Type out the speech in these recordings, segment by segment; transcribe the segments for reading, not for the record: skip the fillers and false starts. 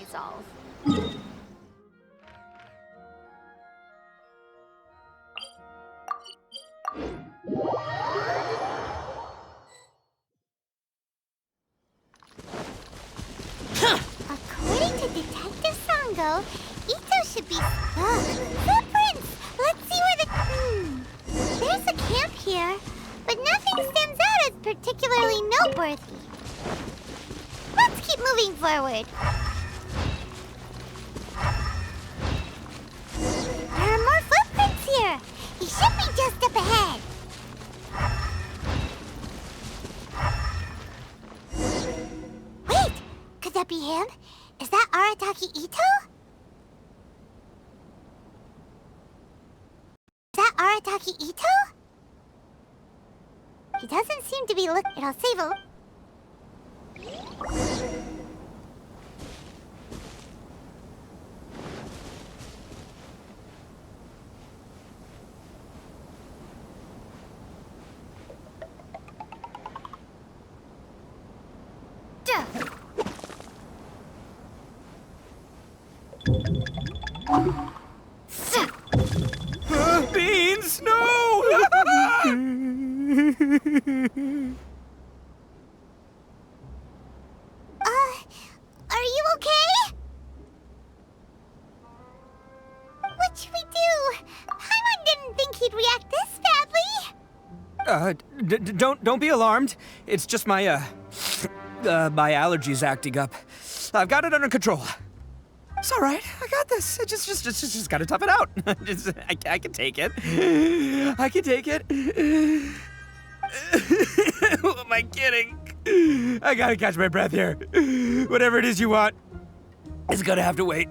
solve. According to Detective Sango, Itto should be... footprints! Let's see where the... There's a camp here, but nothing stands out as particularly noteworthy. Let's keep moving forward. There are more footprints here. He should be just up ahead. Wait! Could that be him? Is that Arataki Itto? Is that Arataki Itto? He doesn't seem to be I'll save him. Beans, no! Are you okay? What should we do? Paimon didn't think he'd react this badly. Don't be alarmed. It's just my my allergies acting up. I've got it under control. It's all right. I got this. I just gotta tough it out. I can take it. I can take it. Who am I kidding? I gotta catch my breath here. Whatever it is you want, it's gonna have to wait.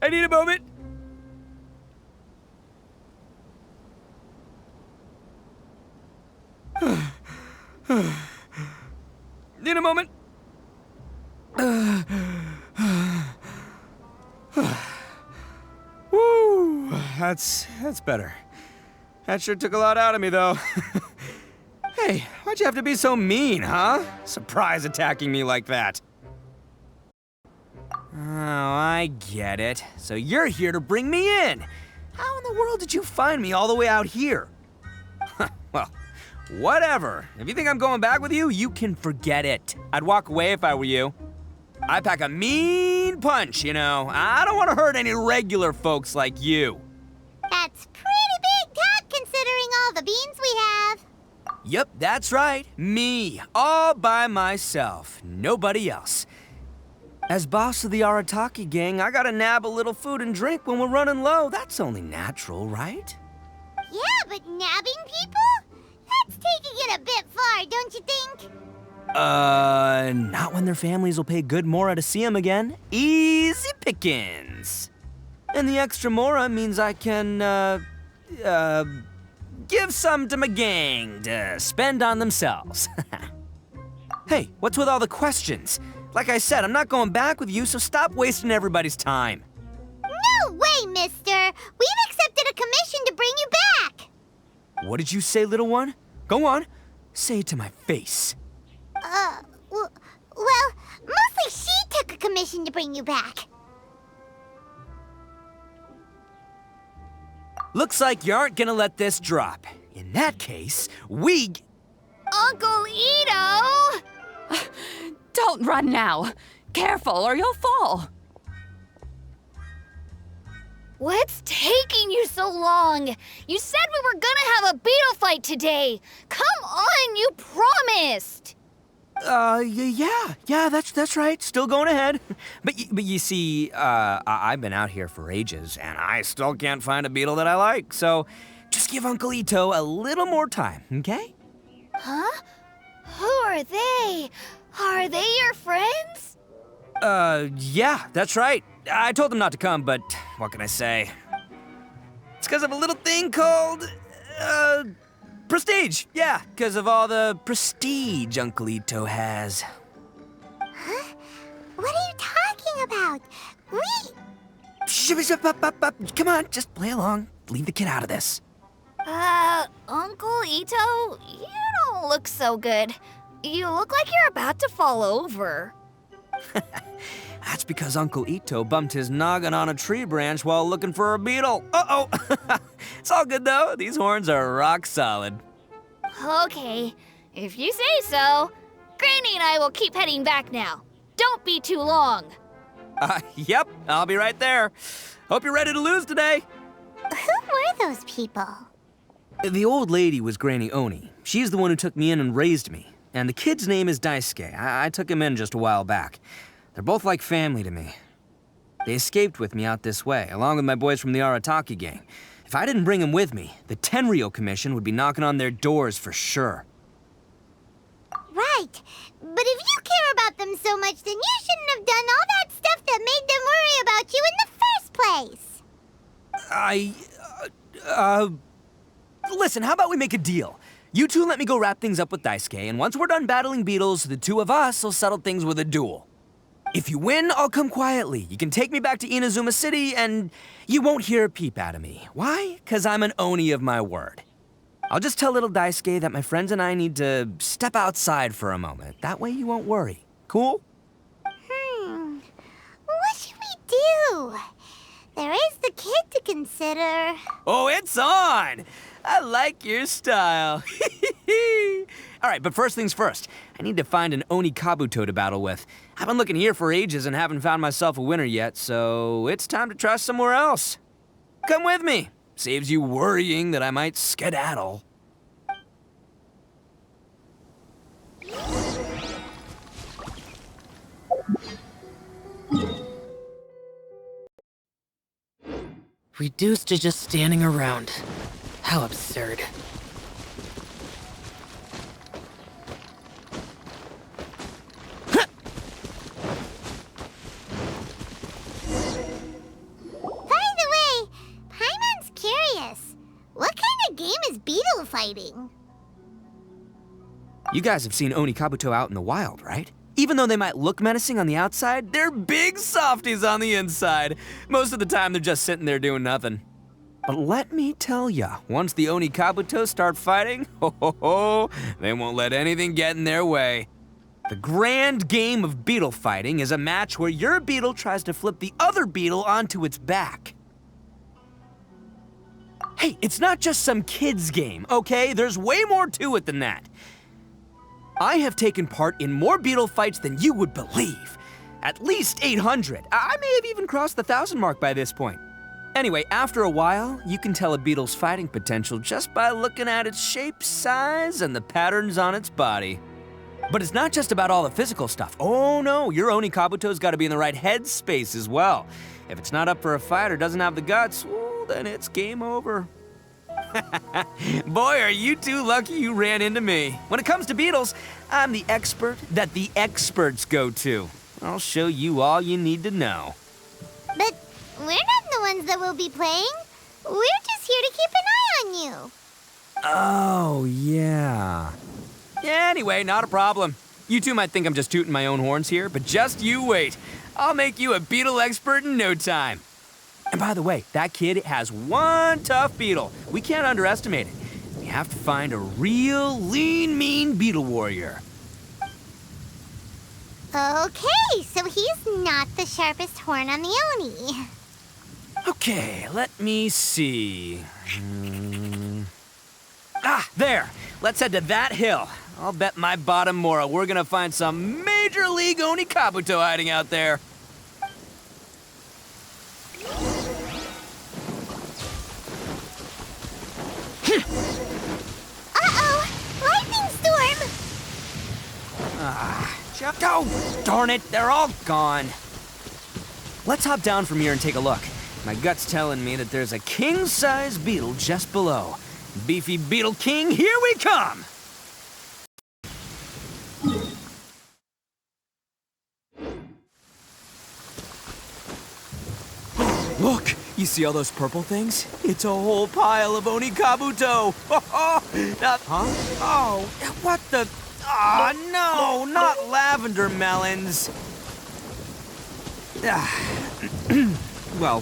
I need a moment. Need a moment. Woo, that's better. That sure took a lot out of me, though. Hey, why'd you have to be so mean, huh? Surprise attacking me like that. Oh, I get it. So you're here to bring me in. How in the world did you find me all the way out here? Well, whatever. If you think I'm going back with you, you can forget it. I'd walk away if I were you. I pack a mean punch, you know. I don't want to hurt any regular folks like you. That's pretty big talk considering all the beans we have. Yep, that's right. Me, all by myself. Nobody else. As boss of the Arataki gang, I gotta nab a little food and drink when we're running low. That's only natural, right? Yeah, but nabbing people? That's taking it a bit far, don't you think? Not when their families will pay good mora to see them again. Easy pickings. And the extra mora means I can, give some to my gang to spend on themselves. Hey, what's with all the questions? Like I said, I'm not going back with you, so stop wasting everybody's time. No way, mister! We've accepted a commission to bring you back! What did you say, little one? Go on, say it to my face. Well, mostly she took a commission to bring you back. Looks like you aren't gonna let this drop. In that case, Uncle Itto! Don't run now. Careful or you'll fall. What's taking you so long? You said we were gonna have a Beetle fight today. Come on, you promised. Yeah, that's right. Still going ahead. But you see, I've been out here for ages, and I still can't find a beetle that I like. So, just give Uncle Itto a little more time, okay? Huh? Who are they? Are they your friends? Yeah, that's right. I told them not to come, but what can I say? It's because of a little thing called, prestige. Yeah, because of all the prestige Uncle Itto has. Huh? What are you talking about? Come on, just play along. Leave the kid out of this. Uncle Itto, you don't look so good. You look like you're about to fall over. That's because Uncle Itto bumped his noggin on a tree branch while looking for a beetle. Uh-oh! It's all good, though. These horns are rock solid. Okay, if you say so. Granny and I will keep heading back now. Don't be too long. Yep, I'll be right there. Hope you're ready to lose today. Who were those people? The old lady was Granny Oni. She's the one who took me in and raised me. And the kid's name is Daisuke. I took him in just a while back. They're both like family to me. They escaped with me out this way, along with my boys from the Arataki gang. If I didn't bring them with me, the Tenryou Commission would be knocking on their doors for sure. Right. But if you care about them so much, then you shouldn't have done all that stuff that made them worry about you in the first place. Listen, how about we make a deal? You two let me go wrap things up with Daisuke, and once we're done battling beetles, the two of us will settle things with a duel. If you win, I'll come quietly. You can take me back to Inazuma City, and you won't hear a peep out of me. Why? 'Cause I'm an Oni of my word. I'll just tell little Daisuke that my friends and I need to step outside for a moment. That way you won't worry. Cool? What should we do? There is the kid to consider. Oh, it's on! I like your style. All right, but first things first. I need to find an Oni Kabuto to battle with. I've been looking here for ages and haven't found myself a winner yet, so it's time to try somewhere else. Come with me. Saves you worrying that I might skedaddle. Reduced to just standing around. How absurd. By the way, Paimon's curious. What kind of game is Beetle fighting? You guys have seen Oni Kabuto out in the wild, right? Even though they might look menacing on the outside, they're big softies on the inside. Most of the time, they're just sitting there doing nothing. But let me tell ya, once the Oni Kabuto start fighting, they won't let anything get in their way. The grand game of beetle fighting is a match where your beetle tries to flip the other beetle onto its back. Hey, it's not just some kid's game, okay? There's way more to it than that. I have taken part in more beetle fights than you would believe. At least 800. I may have even crossed the 1,000 mark by this point. Anyway, after a while, you can tell a beetle's fighting potential just by looking at its shape, size, and the patterns on its body. But it's not just about all the physical stuff. Oh no, your Oni Kabuto's gotta be in the right headspace as well. If it's not up for a fight or doesn't have the guts, well, then it's game over. Boy, are you two lucky you ran into me. When it comes to beetles, I'm the expert that the experts go to. I'll show you all you need to know. But we're not the ones that will be playing. We're just here to keep an eye on you. Oh, yeah. Anyway, not a problem. You two might think I'm just tooting my own horns here, but just you wait. I'll make you a beetle expert in no time. And by the way, that kid has one tough beetle. We can't underestimate it. We have to find a real lean, mean beetle warrior. Okay, so he's not the sharpest horn on the Oni. Okay, let me see. There. Let's head to that hill. I'll bet my bottom moral we're gonna find some major league Oni Kabuto hiding out there. Uh-oh! Lightning storm! Oh, darn it, they're all gone. Let's hop down from here and take a look. My gut's telling me that there's a king-size beetle just below. Beefy Beetle King, here we come! Look, you see all those purple things? It's a whole pile of Oni Kabuto! Oh, what the... Oh, no, not lavender melons. Well,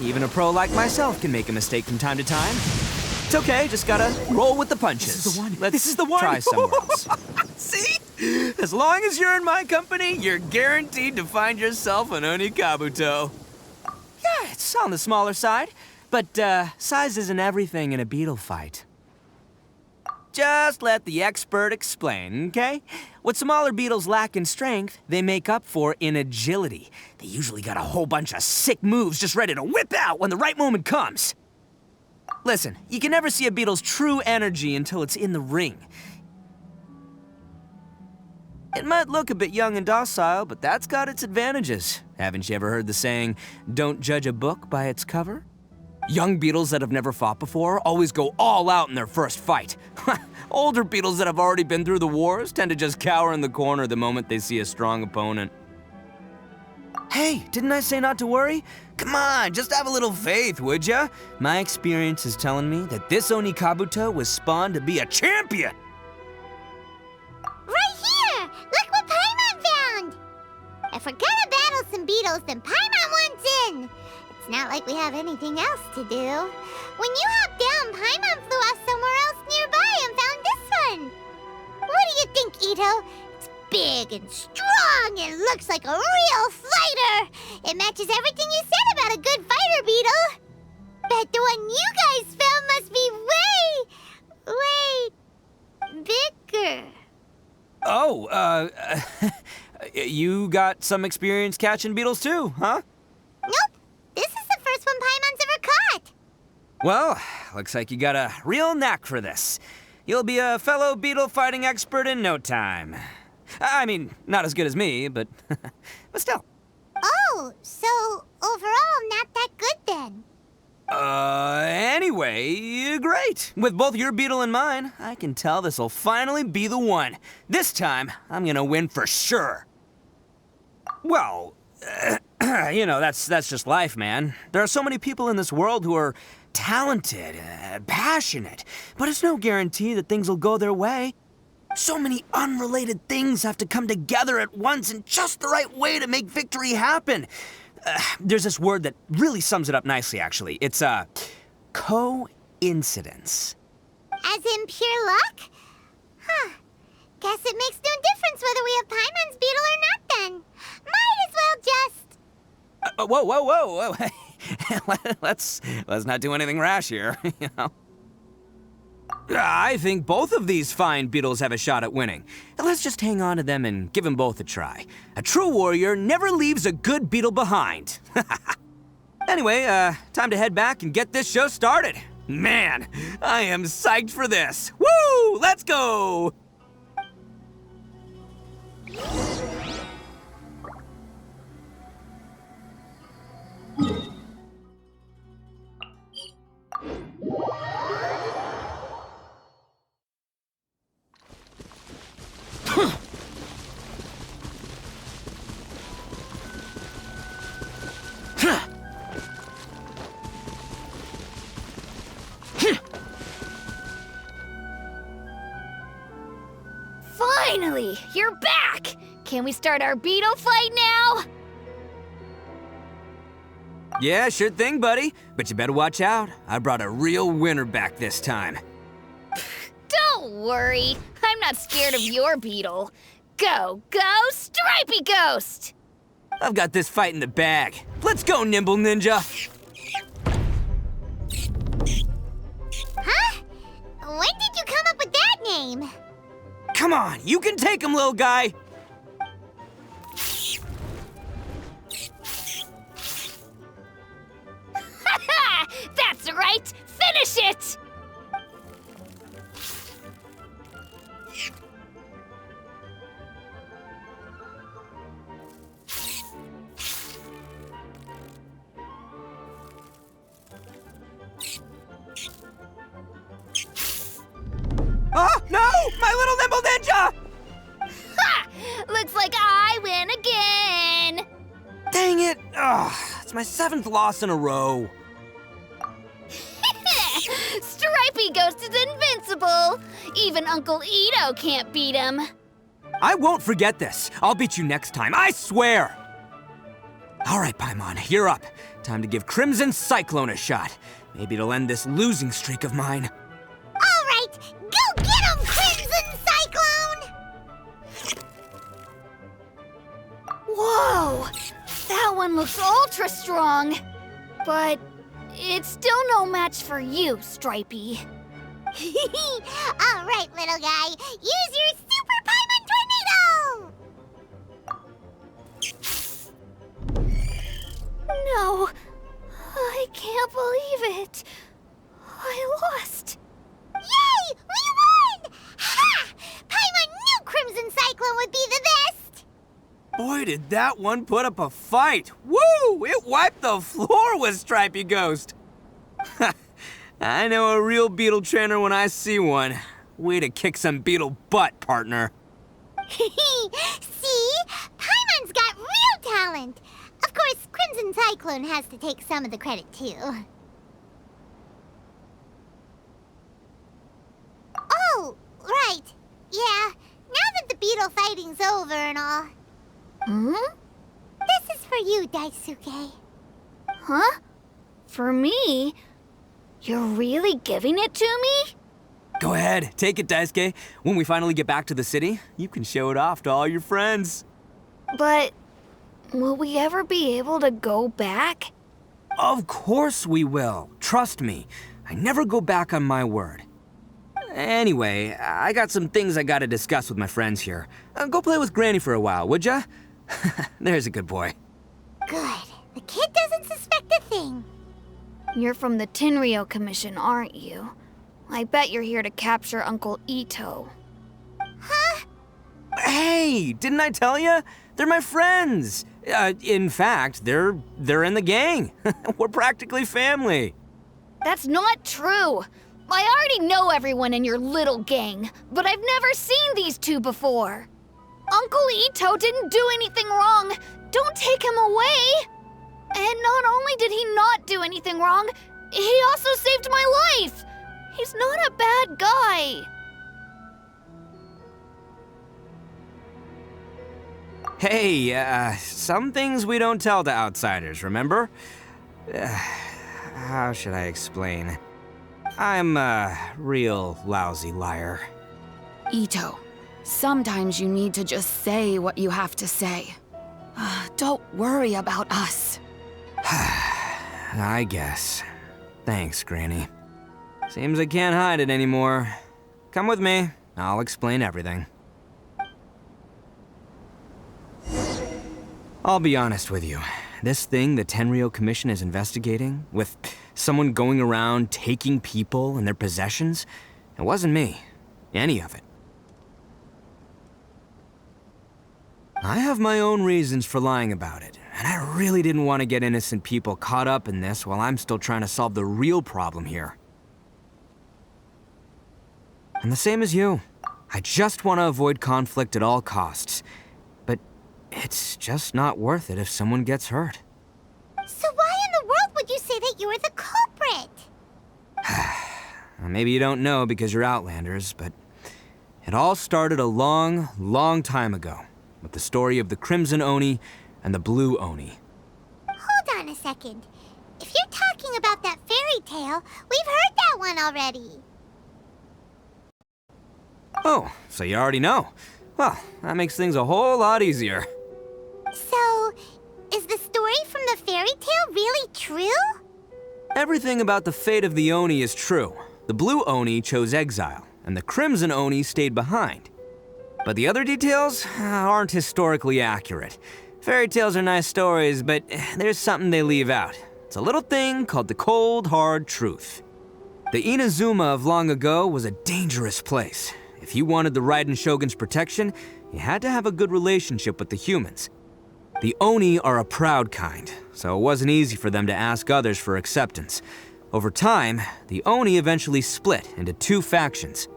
even a pro like myself can make a mistake from time to time. It's okay, just gotta roll with the punches. This is the one. Let's This is the one. try somewhere else. See? As long as you're in my company, you're guaranteed to find yourself an Oni Kabuto. Yeah, it's on the smaller side, but size isn't everything in a beetle fight. Just let the expert explain, okay? What smaller beetles lack in strength, they make up for in agility. They usually got a whole bunch of sick moves just ready to whip out when the right moment comes. Listen, you can never see a beetle's true energy until it's in the ring. It might look a bit young and docile, but that's got its advantages. Haven't you ever heard the saying, don't judge a book by its cover? Young beetles that have never fought before always go all out in their first fight. Older beetles that have already been through the wars tend to just cower in the corner the moment they see a strong opponent. Hey, didn't I say not to worry? Come on, just have a little faith, would ya? My experience is telling me that this Oni Kabuto was spawned to be a champion! Right here! Look what Paimon found! If we're gonna battle some beetles, then Paimon wants in! It's not like we have anything else to do. When you hopped down, Paimon flew off somewhere else nearby and found this one. What do you think, Itto? It's big and strong and looks like a real fighter. It matches everything you said about a good fighter, Beetle. Bet the one you guys found must be way bigger. Oh, you got some experience catching beetles too, huh? Nope. This is the first one Paimon's ever caught. Well, looks like you got a real knack for this. You'll be a fellow beetle fighting expert in no time. I mean, not as good as me, but still. Oh, so overall not that good then. Anyway, great. With both your beetle and mine, I can tell this'll finally be the one. This time, I'm gonna win for sure. Well, you know, that's just life, man. There are so many people in this world who are talented, passionate, but it's no guarantee that things will go their way. So many unrelated things have to come together at once in just the right way to make victory happen. There's this word that really sums it up nicely, actually. It's, coincidence. As in pure luck? Huh. Guess it makes no difference whether we have Paimon's beetle or not then. Might as well just... Whoa. Let's not do anything rash here, you know. I think both of these fine beetles have a shot at winning. Let's just hang on to them and give them both a try. A true warrior never leaves a good beetle behind. Anyway, time to head back and get this show started. Man, I am psyched for this. Woo! Let's go! Finally, you're back! Can we start our beetle fight now? Yeah, sure thing, buddy. But you better watch out. I brought a real winner back this time. Don't worry, I'm not scared of your beetle. Go, Stripey Ghost! I've got this fight in the bag. Let's go, Nimble Ninja! Huh? When did you come up with that name? Come on, you can take him, little guy! That's right! Finish it! Oh, no! My little Nimble Ninja! Ha! Looks like I win again! Dang it! Ugh, it's my 7th loss in a row. Stripey Ghost is invincible! Even Uncle Itto can't beat him. I won't forget this. I'll beat you next time, I swear! All right, Paimon, you're up. Time to give Crimson Cyclone a shot. Maybe it'll end this losing streak of mine. All right, go get him, Crimson Cyclone! one looks ultra strong. But it's still no match for you, Stripey. All right, little guy. Use your Super Paimon Tornado! No, I can't believe it. I lost. Yay! We won! Ha! Paimon knew Crimson Cyclone would be the best! Boy, did that one put up a fight. Woo! It wiped the floor with Stripey Ghost. I know a real Beetle trainer when I see one. Way to kick some Beetle butt, partner. See? Paimon's got real talent. Of course, Crimson Cyclone has to take some of the credit, too. Oh, right. Yeah, now that the Beetle fighting's over and all. Hmm? This is for you, Daisuke. Huh? For me? You're really giving it to me? Go ahead, take it, Daisuke. When we finally get back to the city, you can show it off to all your friends. But will we ever be able to go back? Of course we will. Trust me. I never go back on my word. Anyway, I got some things I gotta discuss with my friends here. Go play with Granny for a while, would ya? There's a good boy. Good. The kid doesn't suspect a thing. You're from the Tenryou Commission, aren't you? I bet you're here to capture Uncle Itto. Huh? Hey, didn't I tell ya? They're my friends. In fact, they're in the gang. We're practically family. That's not true. I already know everyone in your little gang, but I've never seen these two before. Uncle Itto didn't do anything wrong. Don't take him away. And not only did he not do anything wrong, he also saved my life. He's not a bad guy. Hey, some things we don't tell to outsiders, remember? How should I explain? I'm a real lousy liar. Itto, sometimes you need to just say what you have to say. Don't worry about us. I guess. Thanks, Granny. Seems I can't hide it anymore. Come with me. I'll explain everything. I'll be honest with you. This thing the Tenryou Commission is investigating, with someone going around taking people and their possessions, it wasn't me. Any of it. I have my own reasons for lying about it, and I really didn't want to get innocent people caught up in this while I'm still trying to solve the real problem here. I'm the same as you. I just want to avoid conflict at all costs. But it's just not worth it if someone gets hurt. So why in the world would you say that you were the culprit? Maybe you don't know because you're Outlanders, but it all started a long, long time ago with the story of the Crimson Oni and the Blue Oni. Hold on a second. If you're talking about that fairy tale, we've heard that one already. Oh, so you already know. Well, that makes things a whole lot easier. So, is the story from the fairy tale really true? Everything about the fate of the Oni is true. The Blue Oni chose exile, and the Crimson Oni stayed behind. But the other details aren't historically accurate. Fairy tales are nice stories, but there's something they leave out. It's a little thing called the cold, hard truth. The Inazuma of long ago was a dangerous place. If you wanted the Raiden Shogun's protection, you had to have a good relationship with the humans. The Oni are a proud kind, so it wasn't easy for them to ask others for acceptance. Over time, the Oni eventually split into two factions.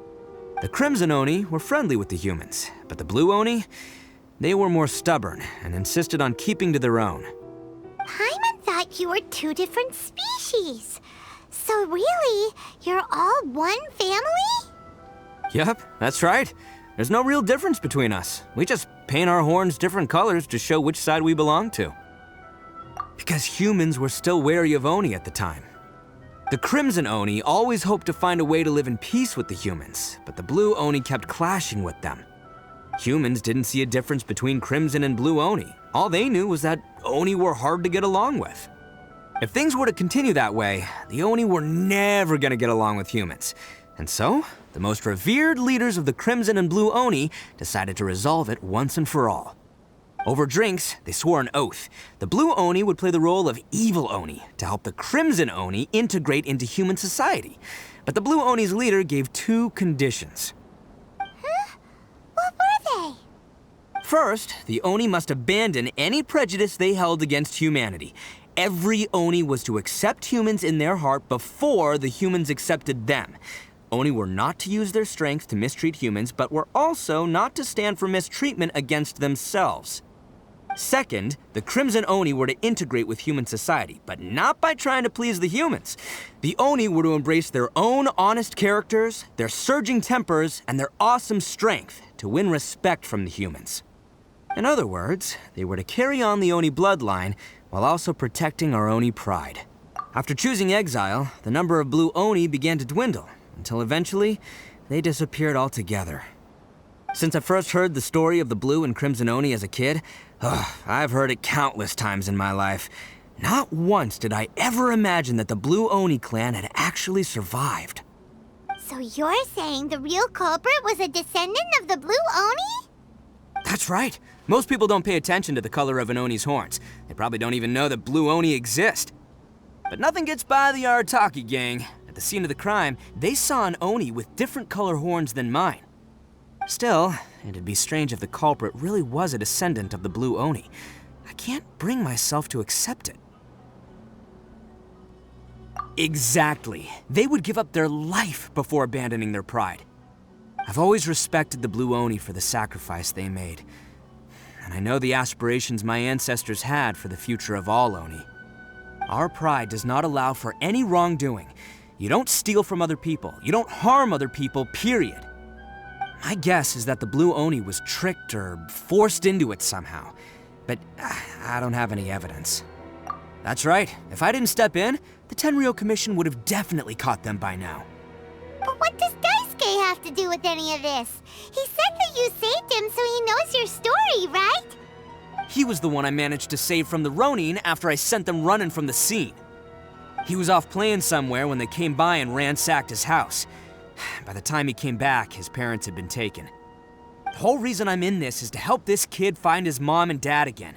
The Crimson Oni were friendly with the humans, but the Blue Oni, they were more stubborn and insisted on keeping to their own. Paimon thought you were two different species. So really, you're all one family? Yep, that's right. There's no real difference between us. We just paint our horns different colors to show which side we belong to. Because humans were still wary of Oni at the time. The Crimson Oni always hoped to find a way to live in peace with the humans, but the Blue Oni kept clashing with them. Humans didn't see a difference between Crimson and Blue Oni. All they knew was that Oni were hard to get along with. If things were to continue that way, the Oni were never gonna get along with humans. And so, the most revered leaders of the Crimson and Blue Oni decided to resolve it once and for all. Over drinks, they swore an oath. The Blue Oni would play the role of evil Oni to help the Crimson Oni integrate into human society. But the Blue Oni's leader gave 2 conditions. Huh? What were they? First, the Oni must abandon any prejudice they held against humanity. Every Oni was to accept humans in their heart before the humans accepted them. Oni were not to use their strength to mistreat humans, but were also not to stand for mistreatment against themselves. Second, the Crimson Oni were to integrate with human society, but not by trying to please the humans. The Oni were to embrace their own honest characters, their surging tempers, and their awesome strength to win respect from the humans. In other words, they were to carry on the Oni bloodline while also protecting our Oni pride. After choosing exile, the number of Blue Oni began to dwindle, until eventually, they disappeared altogether. Since I first heard the story of the Blue and Crimson Oni as a kid, I've heard it countless times in my life. Not once did I ever imagine that the Blue Oni clan had actually survived. So you're saying the real culprit was a descendant of the Blue Oni? That's right. Most people don't pay attention to the color of an Oni's horns. They probably don't even know that Blue Oni exist. But nothing gets by the Arataki gang. At the scene of the crime, they saw an Oni with different color horns than mine. Still, it'd be strange if the culprit really was a descendant of the Blue Oni. I can't bring myself to accept it. Exactly. They would give up their life before abandoning their pride. I've always respected the Blue Oni for the sacrifice they made. And I know the aspirations my ancestors had for the future of all Oni. Our pride does not allow for any wrongdoing. You don't steal from other people. You don't harm other people, period. My guess is that the Blue Oni was tricked or forced into it somehow. But I don't have any evidence. That's right. If I didn't step in, the Tenryou Commission would have definitely caught them by now. But what does Daisuke have to do with any of this? He said that you saved him so he knows your story, right? He was the one I managed to save from the Ronin after I sent them running from the scene. He was off playing somewhere when they came by and ransacked his house. By the time he came back, his parents had been taken. The whole reason I'm in this is to help this kid find his mom and dad again.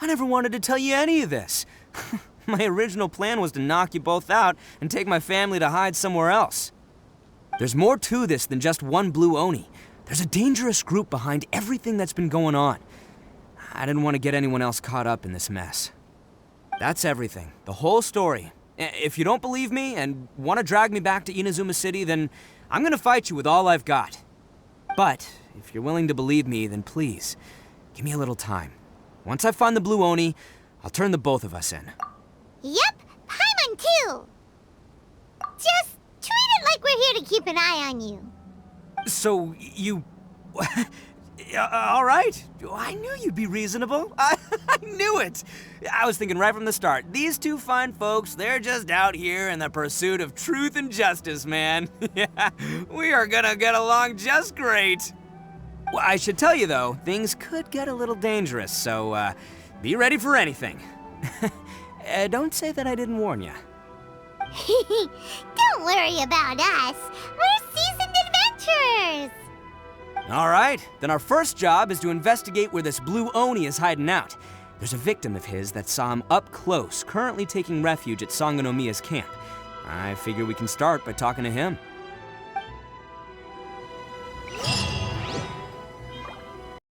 I never wanted to tell you any of this. My original plan was to knock you both out and take my family to hide somewhere else. There's more to this than just one Blue Oni. There's a dangerous group behind everything that's been going on. I didn't want to get anyone else caught up in this mess. That's everything, the whole story. If you don't believe me and want to drag me back to Inazuma City, then I'm gonna fight you with all I've got. But if you're willing to believe me, then please, give me a little time. Once I find the Blue Oni, I'll turn the both of us in. Yep, Paimon too. Just treat it like we're here to keep an eye on you. So, you... all right. I knew you'd be reasonable. I knew it. I was thinking right from the start, these two fine folks, they're just out here in the pursuit of truth and justice, man. Yeah, we are gonna get along just great. Well, I should tell you, though, things could get a little dangerous, so be ready for anything. Don't say that I didn't warn you. Don't worry about us. We're seasoned adventurers. All right, then our first job is to investigate where this Blue Oni is hiding out. There's a victim of his that saw him up close, currently taking refuge at Sangonomiya's camp. I figure we can start by talking to him.